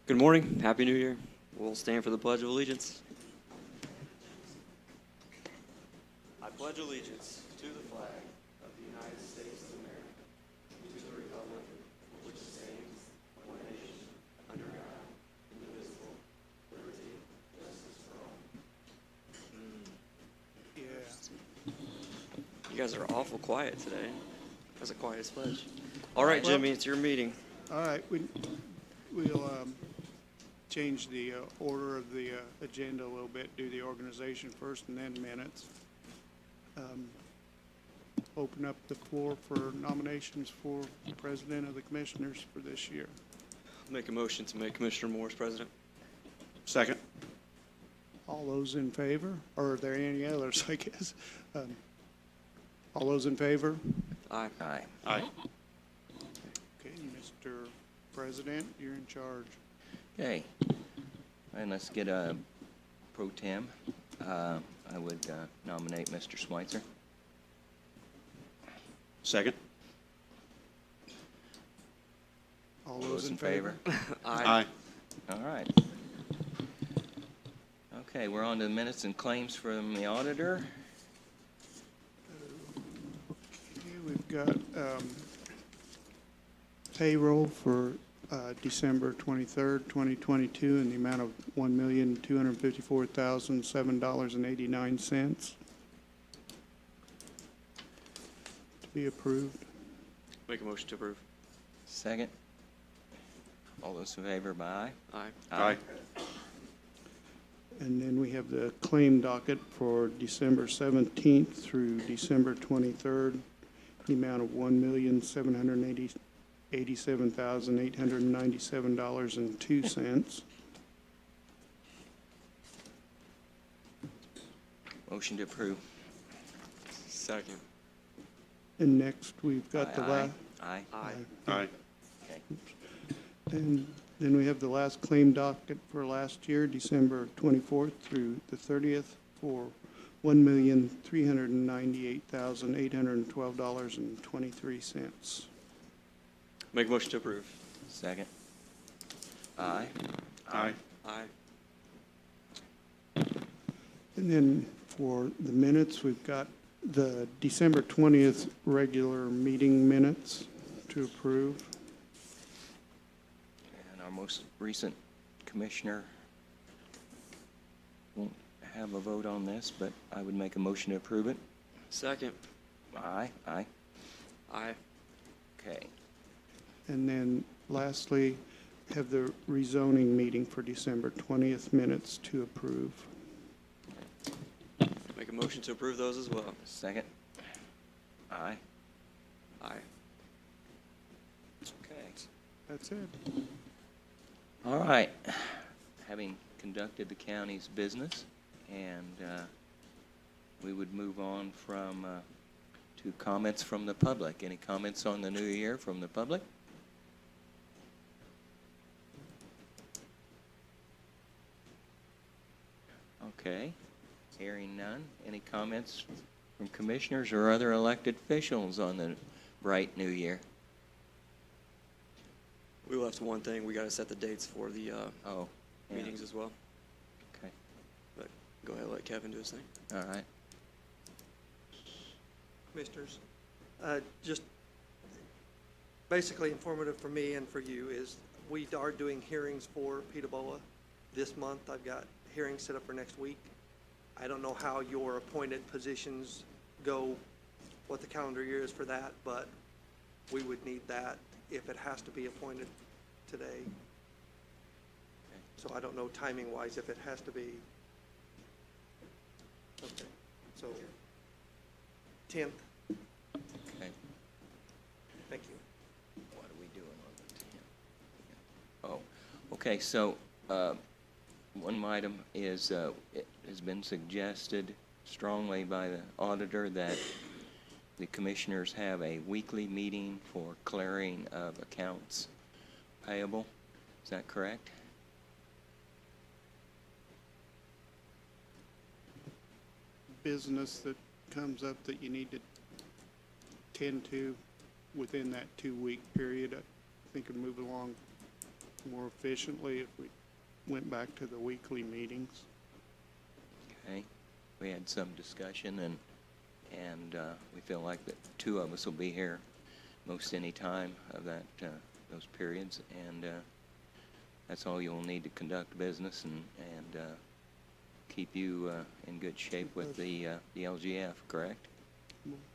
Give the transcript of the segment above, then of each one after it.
Good morning. Happy New Year. We'll stand for the Pledge of Allegiance. I pledge allegiance to the flag of the United States of America, to the republic which stands one nation, under God, indivisible, liberty, justice for all. Yeah. You guys are awful quiet today. That's the quietest pledge. All right, Jimmy, it's your meeting. All right, we'll change the order of the agenda a little bit, do the organization first and then minutes. Open up the floor for nominations for president of the commissioners for this year. Make a motion to make Commissioner Morris president. Second. All those in favor, or are there any others, I guess? All those in favor? Aye. Aye. Aye. Okay, Mr. President, you're in charge. Okay. And let's get a pro tem. I would nominate Mr. Schweitzer. Second. All those in favor? Aye. All right. Okay, we're on to the minutes and claims from the auditor. Okay, we've got payroll for December 23rd, 2022 in the amount of $1,254,007.89 to be approved. Make a motion to approve. Second. All those in favor, by aye. Aye. Aye. And then we have the claim docket for December 17th through December 23rd, the amount of $1,787,897.02. Motion to approve. Second. And next, we've got the last. Aye. Aye. Aye. Okay. And then we have the last claim docket for last year, December 24th through the 30th, for $1,398,812.23. Make a motion to approve. Second. Aye. Aye. Aye. And then for the minutes, we've got the December 20th regular meeting minutes to approve. And our most recent commissioner won't have a vote on this, but I would make a motion to approve it. Second. Aye. Aye. Aye. Okay. And then lastly, have the rezoning meeting for December 20th minutes to approve. Make a motion to approve those as well. Second. Aye. Aye. Okay. That's it. All right. Having conducted the county's business, and we would move on from to comments from the public. Any comments on the new year from the public? Okay. Hearing none. Any comments from commissioners or other elected officials on the bright new year? We left one thing. We got to set the dates for the Oh, yeah. meetings as well. Okay. But go ahead and let Kevin do his thing. All right. Commissioners, just basically informative for me and for you is we are doing hearings for Petalboa this month. I've got hearings set up for next week. I don't know how your appointed positions go, what the calendar year is for that, but we would need that if it has to be appointed today. So I don't know timing-wise if it has to be. Okay, so 10th. Okay. Thank you. What are we doing on the 10th? Oh, okay, so one item is, it has been suggested strongly by the auditor that the commissioners have a weekly meeting for clearing of accounts payable. Is that correct? Business that comes up that you need to tend to within that 2-week period, I think would move along more efficiently if we went back to the weekly meetings. Okay, we had some discussion, and we feel like that two of us will be here most any time of that, those periods, and that's all you'll need to conduct business and keep you in good shape with the LGF, correct?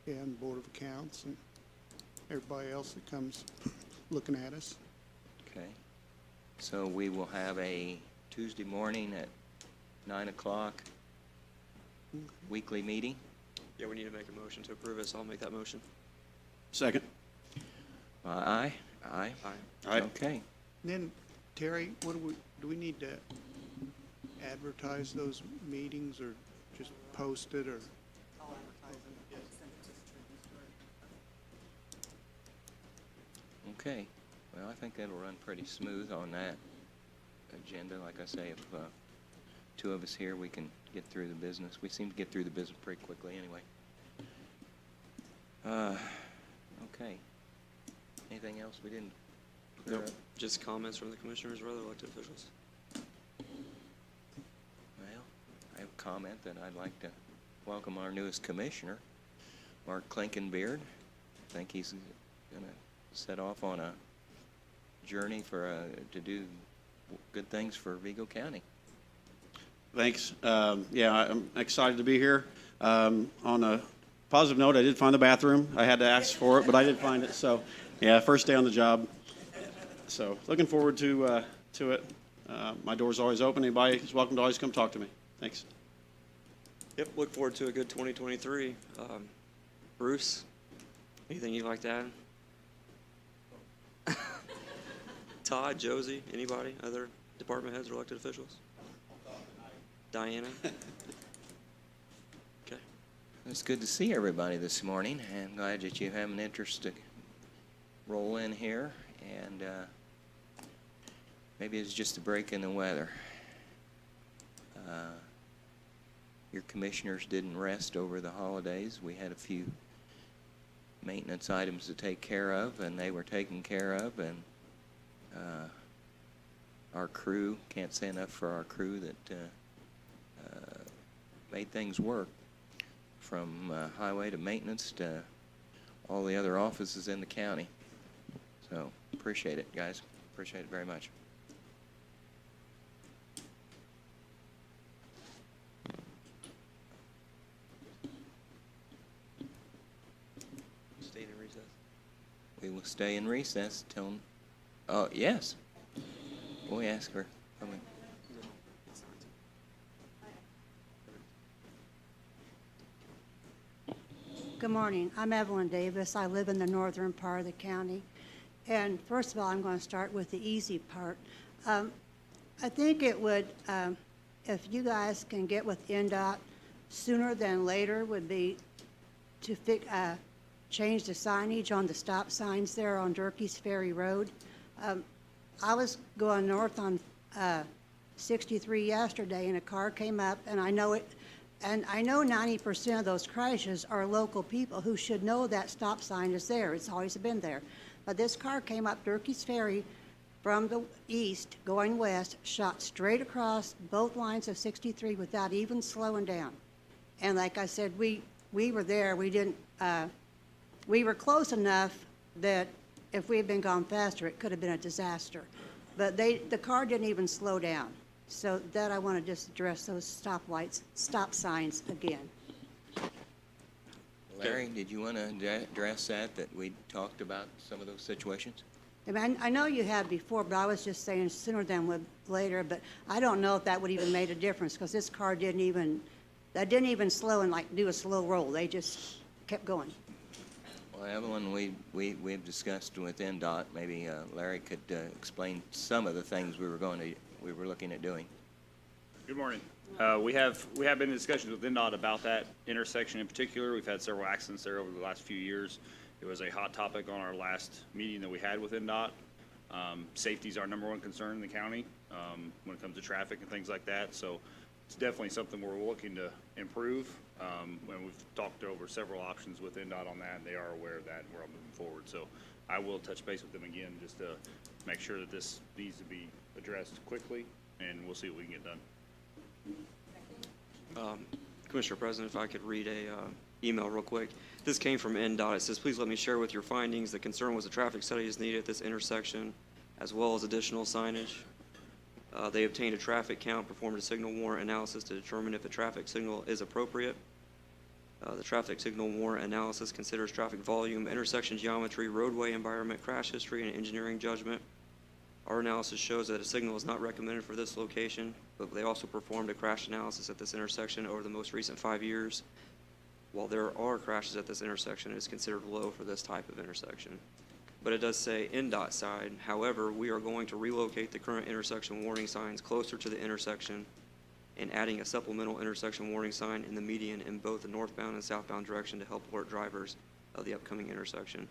Yeah, and Board of Accounts and everybody else that comes looking at us. Okay. So we will have a Tuesday morning at 9 o'clock weekly meeting. Yeah, we need to make a motion to approve it, so I'll make that motion. Second. Aye? Aye? Aye. Aye. Okay. And then, Terry, do we need to advertise those meetings or just post it, or? Okay. Well, I think that'll run pretty smooth on that agenda. Like I say, if two of us here, we can get through the business. We seem to get through the business pretty quickly anyway. Okay. Anything else we didn't clear Nope. up? Just comments from the commissioners or other elected officials. Well, I have a comment that I'd like to welcome our newest commissioner, Mark Klinkenbeard. I think he's going to set off on a journey to do good things for Vigo County. Thanks. Yeah, I'm excited to be here. On a positive note, I did find the bathroom. I had to ask for it, but I did find it. So, yeah, first day on the job. So, looking forward to it. My door's always open. Anybody is welcome to always come talk to me. Thanks. Yep, look forward to a good 2023. Bruce, anything you'd like to add? Todd, Josie, anybody, other department heads or elected officials? Diana? Okay. It's good to see everybody this morning, and glad that you have an interest to roll in here, and maybe it's just a break in the weather. Your commissioners didn't rest over the holidays. We had a few maintenance items to take care of, and they were taken care of, and our crew, can't say enough for our crew that made things work, from highway to maintenance to all the other offices in the county. So appreciate it, guys. Appreciate it very much. Staying in recess. We will stay in recess till, oh, yes. We'll ask her. Come in. Good morning. I'm Evelyn Davis. I live in the northern part of the county. And first of all, I'm going to start with the easy part. I think it would, if you guys can get with NDOT sooner than later, would be to change the signage on the stop signs there on Durkee's Ferry Road. I was going north on 63 yesterday, and a car came up, and I know 90% of those crashes are local people who should know that stop sign is there. It's always been there. But this car came up Durkee's Ferry from the east going west, shot straight across both lines of 63 without even slowing down. And like I said, we were there. We were close enough that if we had been gone faster, it could have been a disaster. But the car didn't even slow down. So that I want to just address those stop signs again. Larry, did you want to address that we talked about some of those situations? I mean, I know you have before, but I was just saying sooner than later, but I don't know if that would even made a difference, because this car didn't even slow and like do a slow roll. They just kept going. Well, Evelyn, we've discussed with NDOT. Maybe Larry could explain some of the things we were looking at doing. Good morning. We have been in discussions with NDOT about that intersection in particular. We've had several accidents there over the last few years. It was a hot topic on our last meeting that we had with NDOT. Safety is our #1 concern in the county when it comes to traffic and things like that. So it's definitely something we're looking to improve. And we've talked over several options with NDOT on that, and they are aware of that, and we're all moving forward. So I will touch base with them again just to make sure that this needs to be addressed quickly, and we'll see what we can get done. Commissioner President, if I could read a email real quick. This came from NDOT. It says, please let me share with your findings. The concern was a traffic study is needed at this intersection, as well as additional signage. They obtained a traffic count, performed a signal warrant analysis to determine if a traffic signal is appropriate. The traffic signal warrant analysis considers traffic volume, intersection geometry, roadway environment, crash history, and engineering judgment. Our analysis shows that a signal is not recommended for this location, but they also performed a crash analysis at this intersection over the most recent 5 years. While there are crashes at this intersection, it is considered low for this type of intersection. But it does say NDOT side. However, we are going to relocate the current intersection warning signs closer to the intersection and adding a supplemental intersection warning sign in the median in both the northbound and southbound direction to help alert drivers of the upcoming intersection.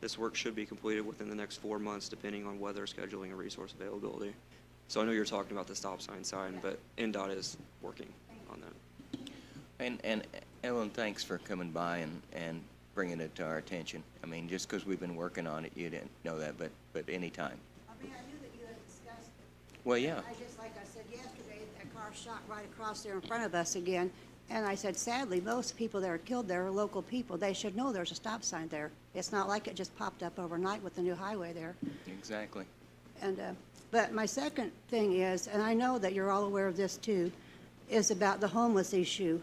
This work should be completed within the next 4 months, depending on weather, scheduling, and resource availability. So I know you're talking about the stop sign side, but NDOT is working on that. And Ellen, thanks for coming by and bringing it to our attention. I mean, just because we've been working on it, you didn't know that, but anytime. I mean, I knew that you had discussed it. Well, yeah. I just, like I said yesterday, that car shot right across there in front of us again. And I said, sadly, most people that are killed there are local people. They should know there's a stop sign there. It's not like it just popped up overnight with the new highway there. Exactly. And, but my second thing is, and I know that you're all aware of this too, is about the homeless issue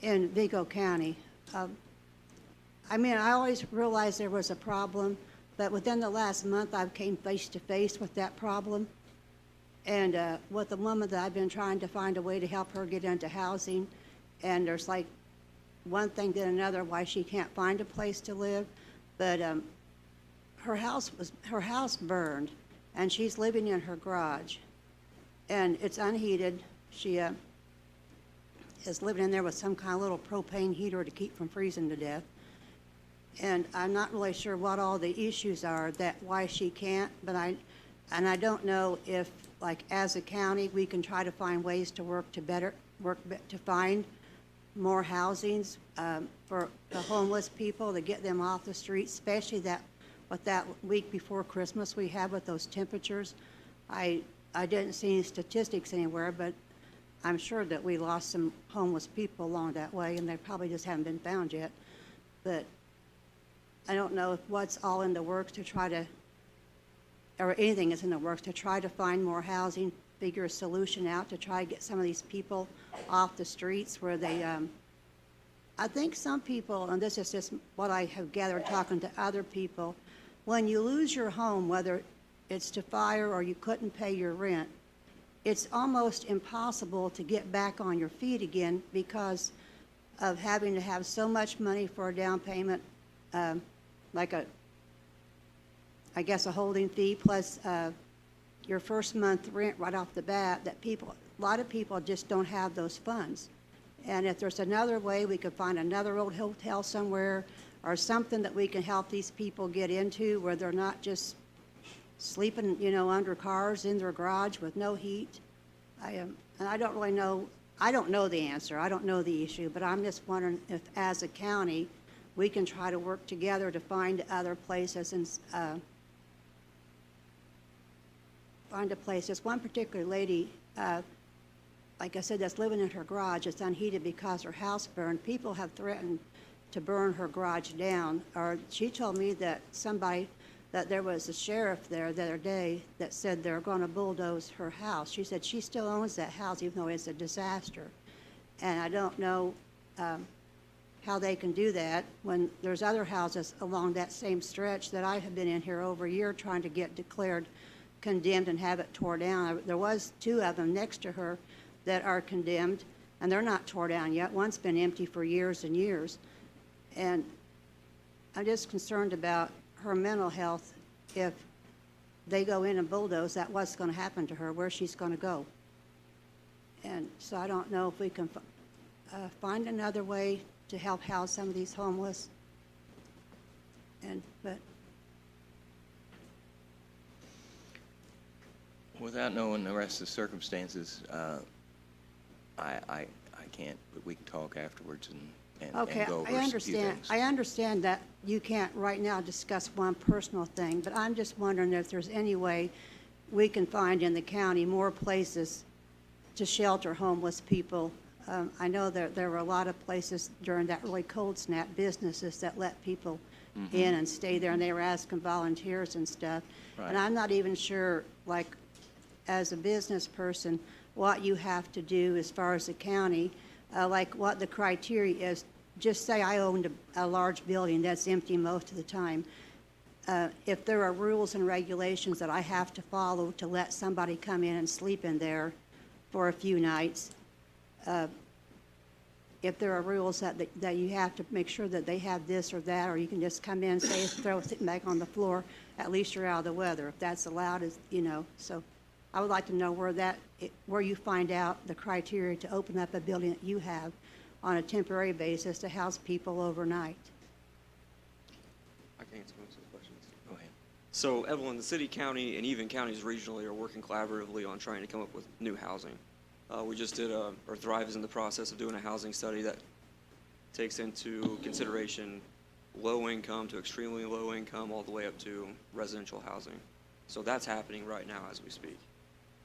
in Vigo County. I mean, I always realized there was a problem, but within the last month, I've came face to face with that problem. And with a woman that I've been trying to find a way to help her get into housing, and there's like one thing then another why she can't find a place to live. But her house burned, and she's living in her garage, and it's unheated. She is living in there with some kind of little propane heater to keep from freezing to death. And I'm not really sure what all the issues are that why she can't, but I don't know if, like, as a county, we can try to find ways to work to find more housings for the homeless people, to get them off the street, especially that week before Christmas we had with those temperatures. I didn't see any statistics anywhere, but I'm sure that we lost some homeless people along that way, and they probably just haven't been found yet. But I don't know if what's all in the works to try to, or anything is in the works to try to find more housing, figure a solution out to try to get some of these people off the streets where they, I think some people, and this is just what I have gathered talking to other people, when you lose your home, whether it's to fire or you couldn't pay your rent, it's almost impossible to get back on your feet again because of having to have so much money for a down payment, like I guess a holding fee plus your first month rent right off the bat, that a lot of people just don't have those funds. And if there's another way, we could find another old hotel somewhere or something that we can help these people get into where they're not just sleeping, under cars in their garage with no heat. And I don't really know, I don't know the answer, I don't know the issue, but I'm just wondering if as a county, we can try to work together to find other places and find a place. There's one particular lady, like I said, that's living in her garage. It's unheated because her house burned. People have threatened to burn her garage down. Or she told me that that there was a sheriff there the other day that said they're going to bulldoze her house. She said she still owns that house even though it's a disaster. And I don't know how they can do that when there's other houses along that same stretch that I have been in here over a year trying to get declared condemned and have it tore down. There was 2 of them next to her that are condemned, and they're not tore down yet. One's been empty for years and years. And I'm just concerned about her mental health. If they go in and bulldoze that, what's going to happen to her, where she's going to go. And so I don't know if we can find another way to help house some of these homeless. But Without knowing the rest of the circumstances, I can't, but we can talk afterwards and Okay, go over I a few understand. things. I understand that you can't right now discuss one personal thing, but I'm just wondering if there's any way we can find in the county more places to shelter homeless people. I know that there were a lot of places during that really cold snap, businesses that let people in and stay there, and they were asking volunteers and stuff. And Right. I'm not even sure, like, as a business person, what you have to do as far as the county, like what the criteria is. Just say I owned a large building that's empty most of the time. If there are rules and regulations that I have to follow to let somebody come in and sleep in there for a few nights, if there are rules that you have to make sure that they have this or that, or you can just come in, say, throw sitting back on the floor, at least you're out of the weather, if that's allowed, so I would like to know where you find out the criteria to open up a building that you have on a temporary basis to house people overnight. I can answer most of the questions. Go ahead. So Evelyn, the city, county, and even counties regionally are working collaboratively on trying to come up with new housing. We just did, or Thrive is in the process of doing a housing study that takes into consideration low income to extremely low income, all the way up to residential housing. So that's happening right now as we speak.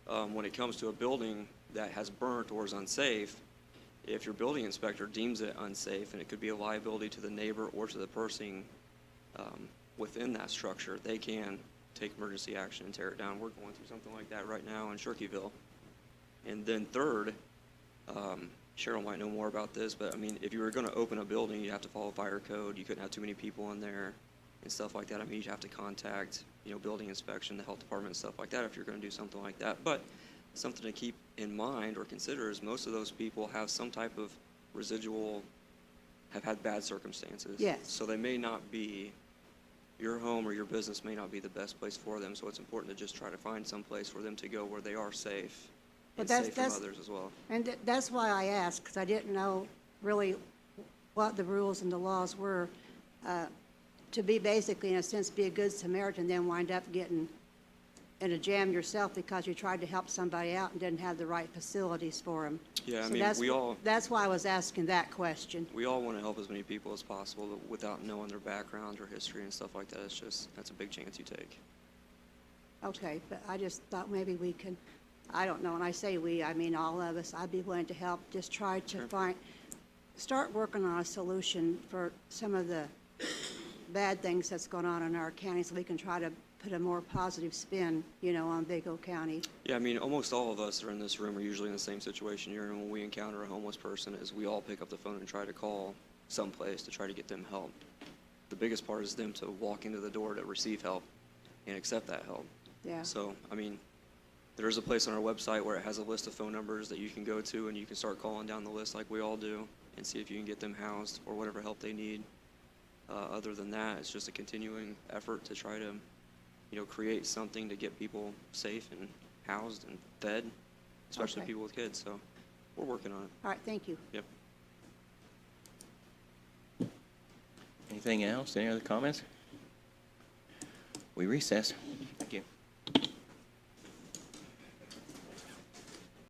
When it comes to a building that has burnt or is unsafe, if your building inspector deems it unsafe, and it could be a liability to the neighbor or to the person within that structure, they can take emergency action and tear it down. We're going through something like that right now in Shirkyville. And then third, Cheryl might know more about this, but I mean, if you were going to open a building, you have to follow fire code. You couldn't have too many people in there and stuff like that. I mean, you'd have to contact, building inspection, the health department, and stuff like that if you're going to do something like that. But something to keep in mind or consider is most of those people have some type of residual, have had bad circumstances. Yes. So they may not be, your home or your business may not be the best place for them. So it's important to just try to find some place for them to go where they are safe and But safe from others as well. And that's why I asked, because I didn't know really what the rules and the laws were, to be basically, in a sense, be a good Samaritan, then wind up getting in a jam yourself because you tried to help somebody out and didn't have the right facilities for them. Yeah, I So mean, that's why I was asking that question. we all want to help as many people as possible, but without knowing their background or history and stuff like that, that's a big chance you take. Okay, but I just thought maybe we can, I don't know, and I say we, I mean all of us, I'd be willing to help, just try to start working on a solution for some of the bad things that's going on in our county, so we can try to put a more positive spin, on Vigo County. Yeah, I mean, almost all of us that are in this room are usually in the same situation you're in when we encounter a homeless person, is we all pick up the phone and try to call someplace to try to get them help. The biggest part is them to walk into the door to receive help and accept that help. Yeah. So, I mean, there's a place on our website where it has a list of phone numbers that you can go to, and you can start calling down the list like we all do and see if you can get them housed or whatever help they need. Other than that, it's just a continuing effort to try to, create something to get people safe and housed and fed, especially Okay. people with kids. So we're working on it. All right, thank you. Yep. Anything else? Any other comments? We recess.